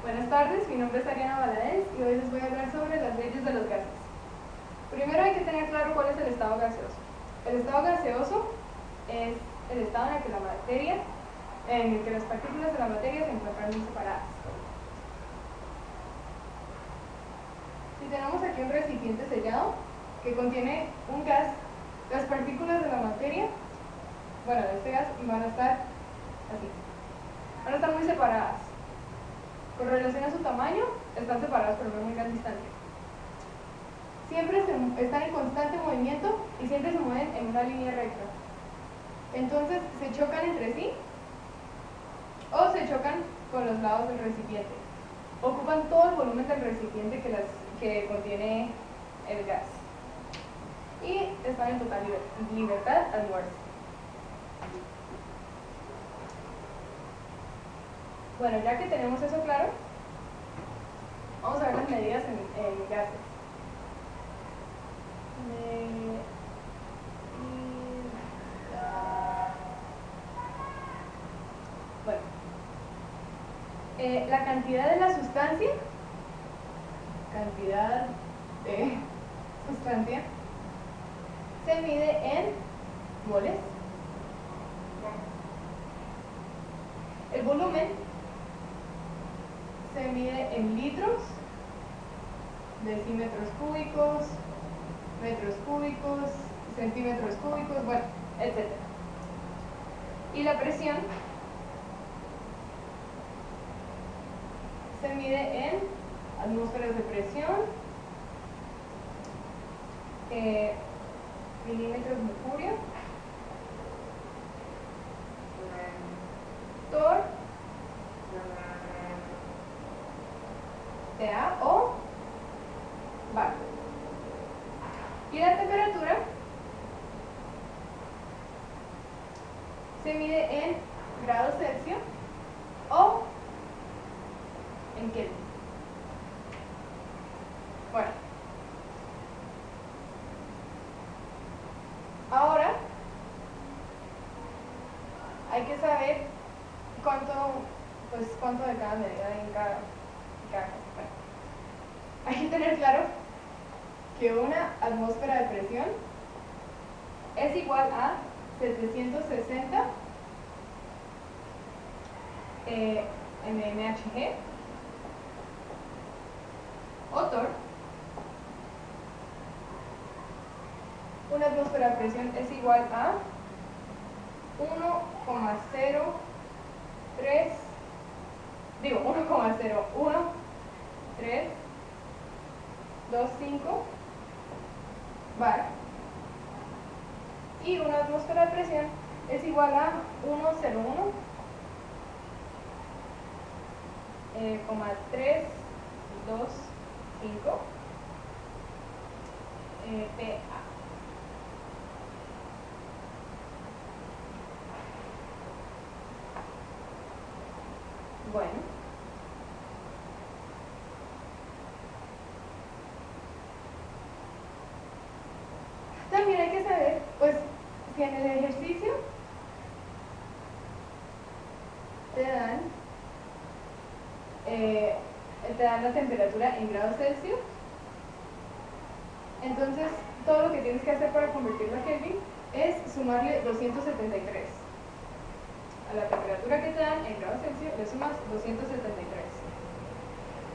Buenas tardes, mi nombre es Ariana Valadez y hoy les voy a hablar sobre las leyes de los gases. Primero hay que tener claro cuál es el estado gaseoso. El estado gaseoso es el estado en el que las partículas de la materia se encuentran muy separadas. Si tenemos aquí un recipiente sellado que contiene un gas, las partículas de la materia, de este gas, van a estar así. Van a estar muy separadas. Con relación a su tamaño, están separadas pero no muy gran distancia. Siempre están en constante movimiento y siempre se mueven en una línea recta. Entonces, se chocan entre sí o se chocan con los lados del recipiente. Ocupan todo el volumen del recipiente que contiene el gas. Y están en total libertad al moverse. Bueno, ya que tenemos eso claro, vamos a ver las medidas en gases. Bueno, la cantidad de la sustancia, se mide en moles. El volumen se mide en litros, decímetros cúbicos, metros cúbicos, centímetros cúbicos, etc. Y la presión se mide en atmósferas de presión, milímetros de mercurio, torr, TA o bar. Y la temperatura se mide en grados Celsius o en Kelvin. Bueno, ahora hay que saber cuánto de cada medida hay en cada cosa. Bueno, hay que tener claro que una atmósfera de presión es igual a 760 mmHg o torr. Una atmósfera de presión es igual a 1,0325 bar, y una atmósfera de presión es igual a 101,325 PA. Bueno, también hay que saber, si en el ejercicio te dan la temperatura en grados Celsius, entonces todo lo que tienes que hacer para convertirlo a Kelvin es sumarle 273. A la temperatura que te dan en grados Celsius le sumas 273.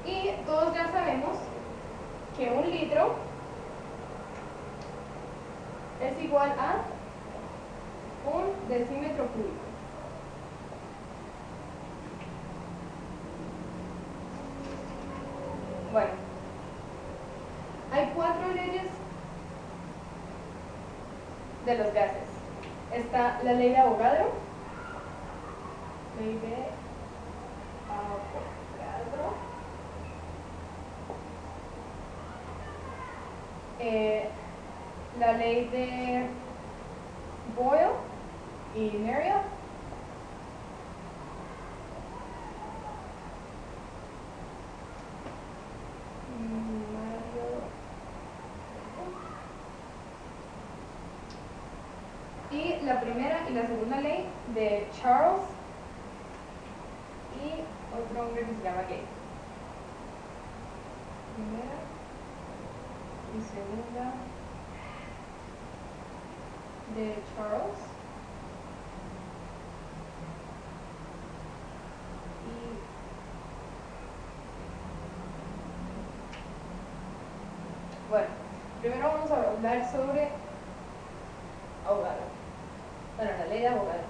Y todos ya sabemos que un litro es igual a un decímetro cúbico. Bueno, hay 4 leyes de los gases. Está la ley de Avogadro, la ley de Boyle y Marriott, y la primera y la segunda ley de Charles y otro hombre que se llama Gay. primera y segunda de Charles. Bueno, primero vamos a hablar sobre Avogadro. Bueno, la ley de Avogadro.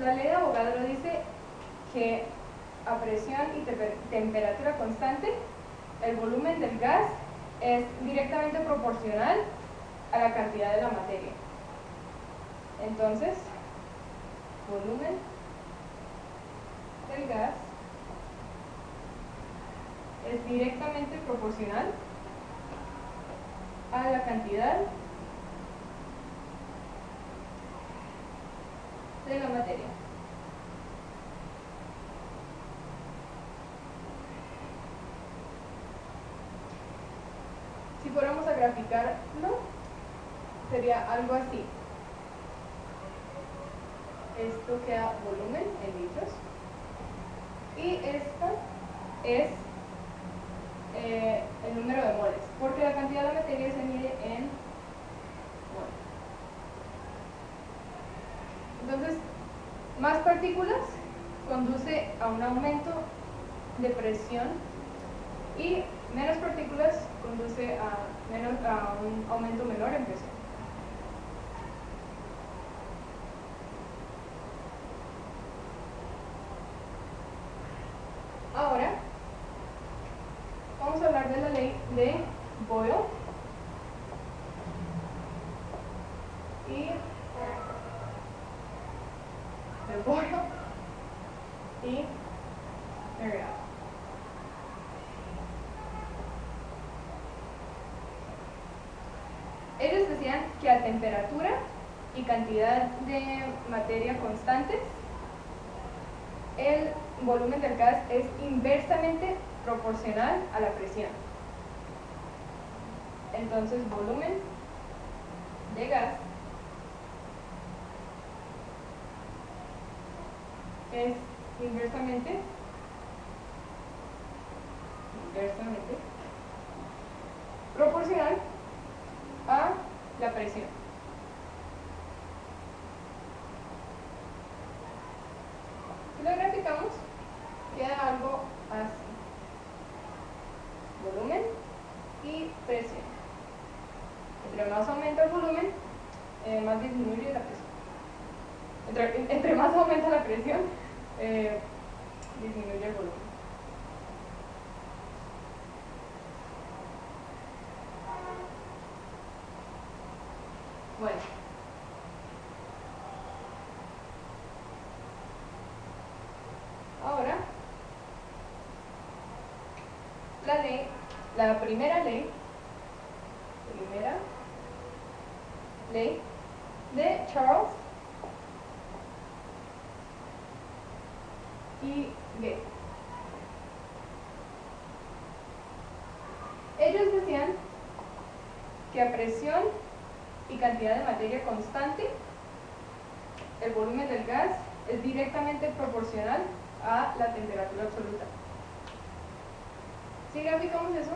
La ley de Avogadro dice que a presión y temperatura constante, el volumen del gas es directamente proporcional a la cantidad de la materia. Entonces, volumen del gas es directamente proporcional a la cantidad de la materia. Si fuéramos a graficarlo, sería algo así. Esto queda volumen en litros y esto es el número de moles, porque la cantidad de la materia se mide en moles. Entonces, más partículas conduce a un aumento de presión y menos partículas conduce a un aumento menor en presión. Ahora vamos a hablar de la ley de Boyle y Mariotte. Ellos decían que a temperatura y cantidad de materia constantes, el volumen del gas es inversamente proporcional a la presión. Entonces, volumen de gas es inversamente proporcional a la presión. Si lo graficamos, queda algo así: volumen y presión. Entre más aumenta el volumen, más disminuye la presión. Entre más aumenta la presión, disminuye el volumen. Bueno, ahora la primera ley de Charles y Gay. Ellos decían que a presión y cantidad de materia constante, el volumen del gas es directamente proporcional a la temperatura absoluta. Si graficamos eso,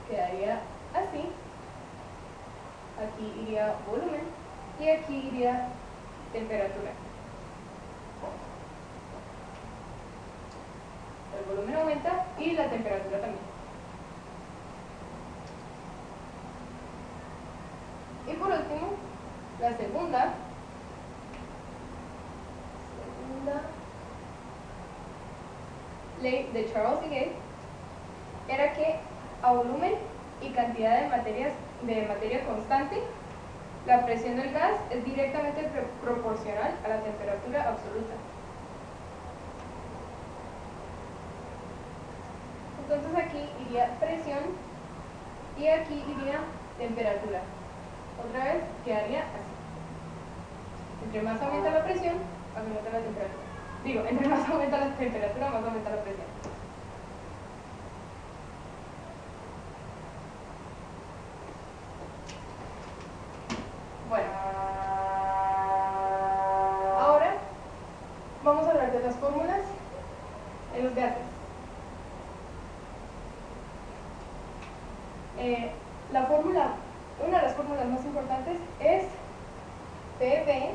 quedaría así. Aquí iría volumen y aquí iría temperatura. El volumen aumenta y la temperatura también. Y por último, la segunda ley de Charles y Gay era que a volumen y cantidad de materia constante, la presión del gas es directamente proporcional a la temperatura absoluta. Entonces aquí iría presión y aquí iría temperatura. Otra vez quedaría así. Entre más aumenta la presión, más aumenta la temperatura. Entre más aumenta la temperatura, más aumenta la presión. Bueno, La fórmula, una de las fórmulas más importantes es PV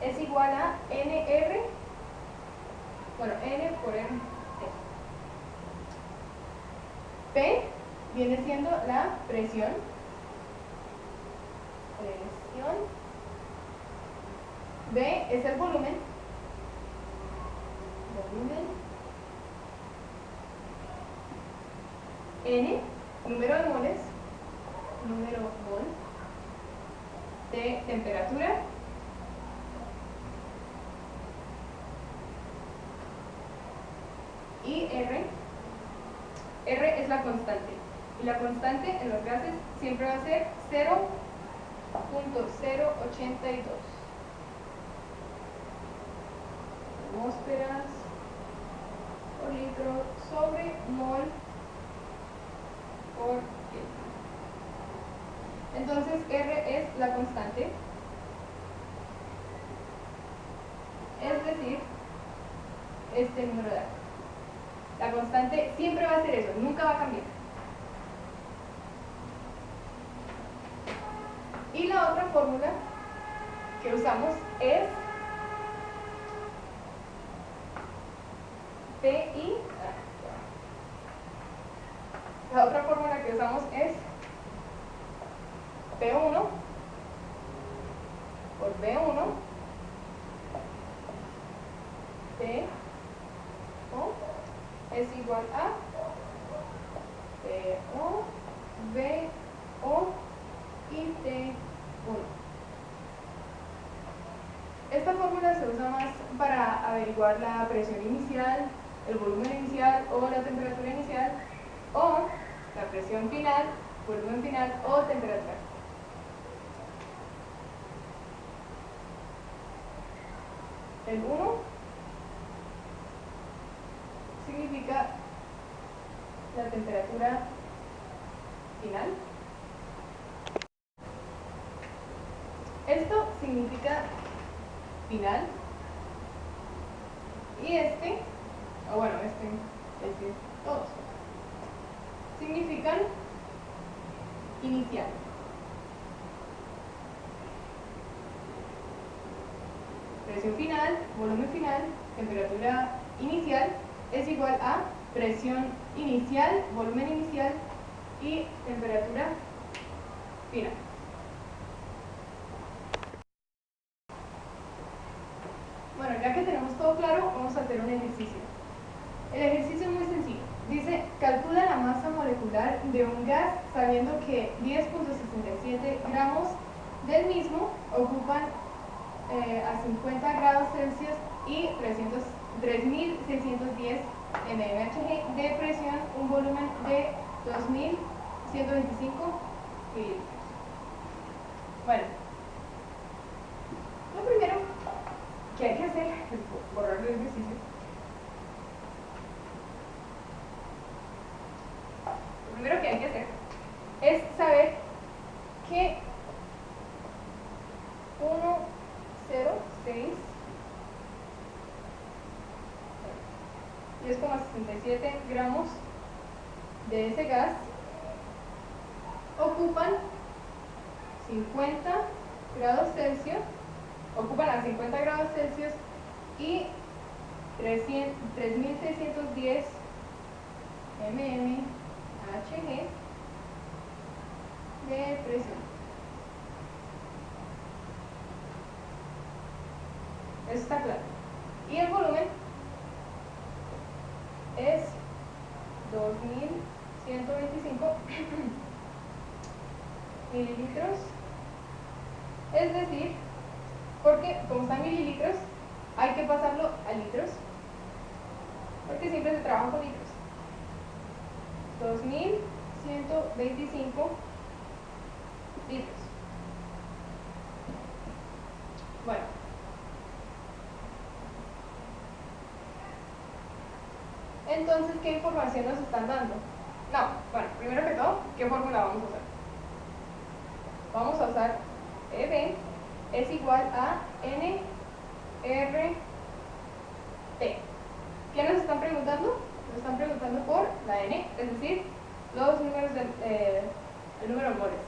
es igual a NR, bueno, N por R. P viene siendo la presión. B es el volumen. N, número de moles. T, temperatura. Y R es la constante. Y la constante en los gases siempre va a ser 0.082 atmósferas por litro sobre mol por Kelvin. Entonces R es la constante, es decir, este número de acá. La constante siempre va a ser eso, nunca va a cambiar. Y la otra fórmula que usamos es PI. La otra fórmula que usamos es P1 por V1 T O es igual a PO VO y T1. Esta fórmula se usa más para averiguar la presión inicial, el volumen inicial o la temperatura inicial, o la presión final, volumen final o temperatura. El 1 significa la temperatura final. Esto significa final. Y todos significan inicial. Presión final, volumen final, temperatura inicial es igual a presión inicial, volumen inicial y temperatura final. Bueno, ya que tenemos todo claro, vamos a hacer un ejercicio. El ejercicio es muy sencillo. Dice, calcula la masa molecular de un gas sabiendo que 10.67 gramos del mismo ocupan a 50 grados Celsius y 3.610 mmHg de presión, un volumen de 2.125 mililitros. Bueno, lo primero que hay que hacer es borrar el ejercicio. Lo primero que hay que hacer es saber que 10,67 gramos de ese gas ocupan 50 grados Celsius, ocupan a 50 grados Celsius y 3.610 mmHg de presión. Eso está claro. Y el volumen es 2.125 mililitros. Es decir, porque como están mililitros, hay que pasarlo a litros, porque siempre se trabaja con litros. 2.125 litros. Bueno, entonces, ¿qué información nos están dando? No, bueno, primero que todo, ¿qué fórmula vamos a usar? Vamos a usar EB es igual a NRT. ¿Qué nos están preguntando? Nos están preguntando por la N, es decir, los números el número de moles.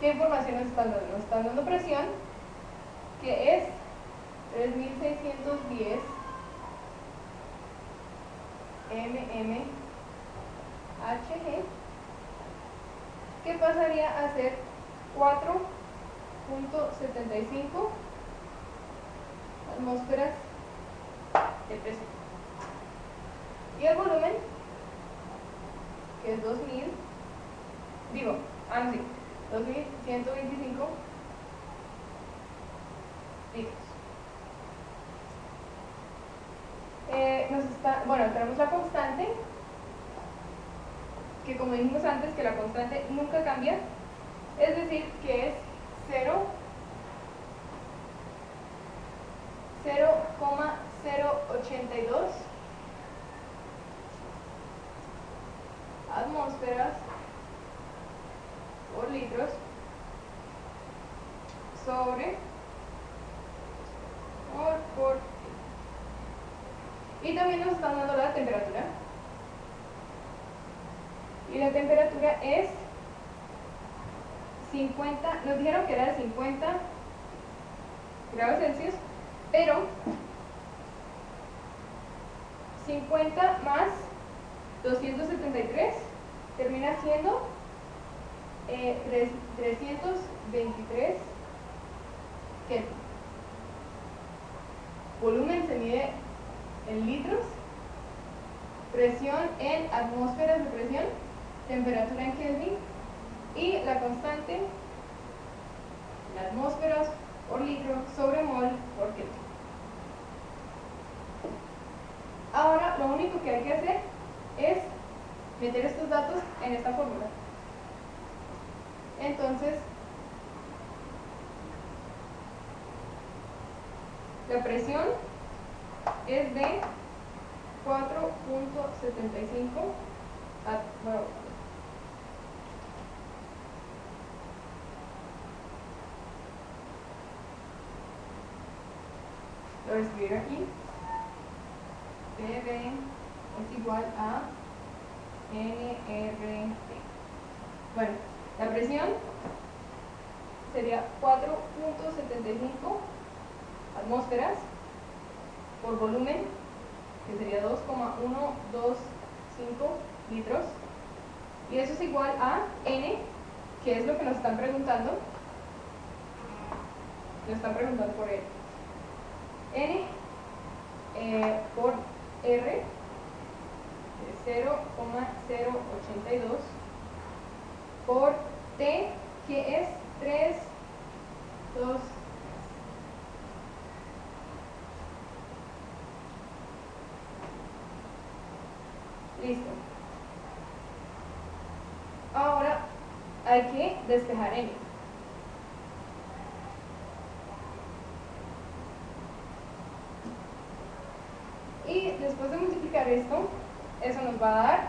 ¿Qué información nos están dando? Nos están dando presión, que es 3610 mmHg, que pasaría a ser 4.75 atmósferas de presión. Y el volumen, que es 2125 litros. Tenemos la constante, que como dijimos antes, que la constante nunca cambia, es decir, que es 0,082 atmósferas por litros sobre por. Y también nos están dando la temperatura. Y la temperatura es 50, nos dijeron que era de 50 grados Celsius, pero 50 más 273 termina siendo 323 Kelvin. Volumen se mide en litros, presión en atmósferas de presión, temperatura en Kelvin y la constante en atmósferas por litro sobre mol por Kelvin. Ahora lo único que hay que hacer es meter estos datos en esta fórmula. Entonces, la presión es de 4.75 lo voy a escribir aquí. PV es igual a nRT. Bueno, la presión sería 4.75 atmósferas por volumen, que sería 2,125 litros, y eso es igual a N, que es lo que nos están preguntando. Nos están preguntando por N. N por R, que es 0,082, por T, que es 3,2. Listo. Ahora hay que despejar N. Y después de multiplicar esto, eso nos va a dar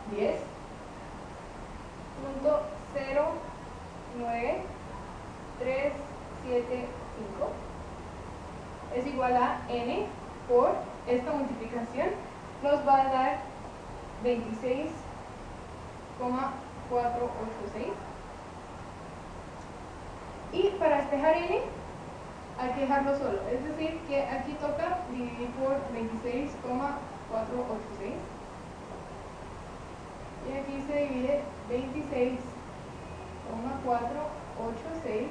10.09375 es igual a N por esta multiplicación, nos va a dar 26,486. Y para despejar N hay que dejarlo solo, es decir, que aquí toca dividir por 26,486 y aquí se divide 26,486.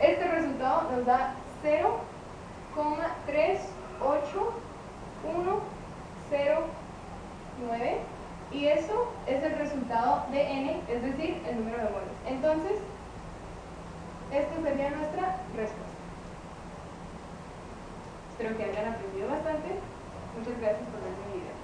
Este resultado nos da 0,38109 y eso es el resultado de N, es decir, el número de moles. Entonces, esta sería nuestra respuesta. Espero que hayan aprendido bastante. Muchas gracias por ver mi video.